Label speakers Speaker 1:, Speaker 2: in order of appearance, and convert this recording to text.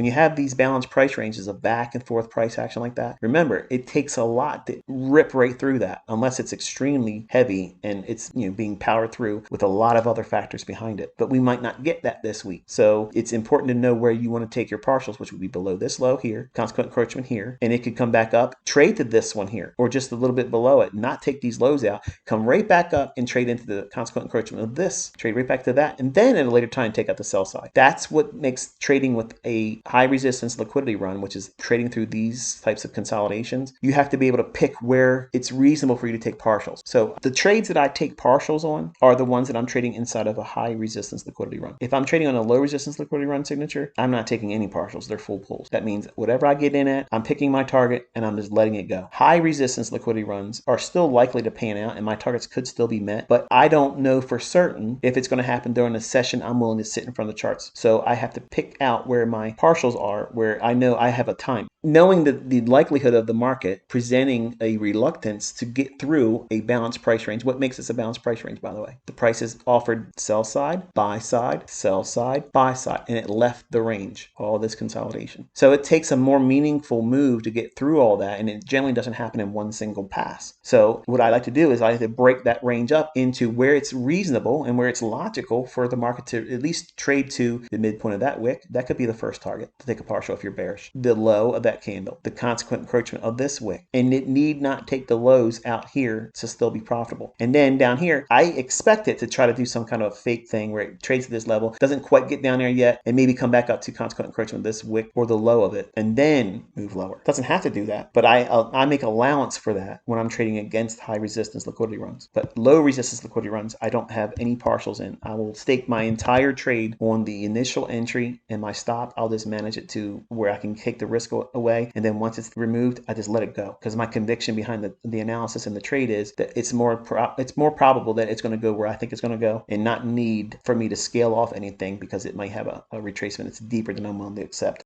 Speaker 1: When you have these balanced price ranges of back and forth price action like that, remember, it takes a lot to rip right through that unless it's extremely heavy and it's being powered through with a lot of other factors behind it. But we might not get that this week. So it's important to know where you want to take your partials, which would be below this low here, consequent encroachment here, and it could come back up, trade to this one here, or just a little bit below it, not take these lows out, come right back up and trade into the consequent encroachment of this, trade right back to that, and then at a later time take out the sell side. That's what makes trading with a high resistance liquidity run, which is trading through these types of consolidations. You have to be able to pick where it's reasonable for you to take partials. So the trades that I take partials on are the ones that I'm trading inside of a high resistance liquidity run. If I'm trading on a low resistance liquidity run signature, I'm not taking any partials. They're full pulls. That means whatever I get in at, I'm picking my target and I'm just letting it go. High resistance liquidity runs are still likely to pan out and my targets could still be met, but I don't know for certain if it's going to happen during a session I'm willing to sit in front of the charts. So I have to pick out where my partials are, where I know I have a time. Knowing the likelihood of the market presenting a reluctance to get through a balanced price range. What makes this a balanced price range, by the way? The price is offered sell side, buy side, sell side, buy side, and it left the range, all this consolidation. So it takes a more meaningful move to get through all that, and it generally doesn't happen in one single pass. So what I like to do is I like to break that range up into where it's reasonable and where it's logical for the market to at least trade to the midpoint of that wick. That could be the first target to take a partial if you're bearish. The low of that candle, the consequent encroachment of this wick, and it need not take the lows out here to still be profitable. And then down here, I expect it to try to do some kind of fake thing where it trades to this level, doesn't quite get down there yet, and maybe come back up to consequent encroachment of this wick or the low of it, and then move lower. Doesn't have to do that, but I make allowance for that when I'm trading against high resistance liquidity runs. But low resistance liquidity runs, I don't have any partials in. I will stake my entire trade on the initial entry, and my stop, I'll just manage it to where I can take the risk away, and then once it's removed, I just let it go, because my conviction behind the analysis and the trade is that it's more probable that it's going to go where I think it's going to go, and not need for me to scale off anything because it might have a retracement that's deeper than I'm willing to accept.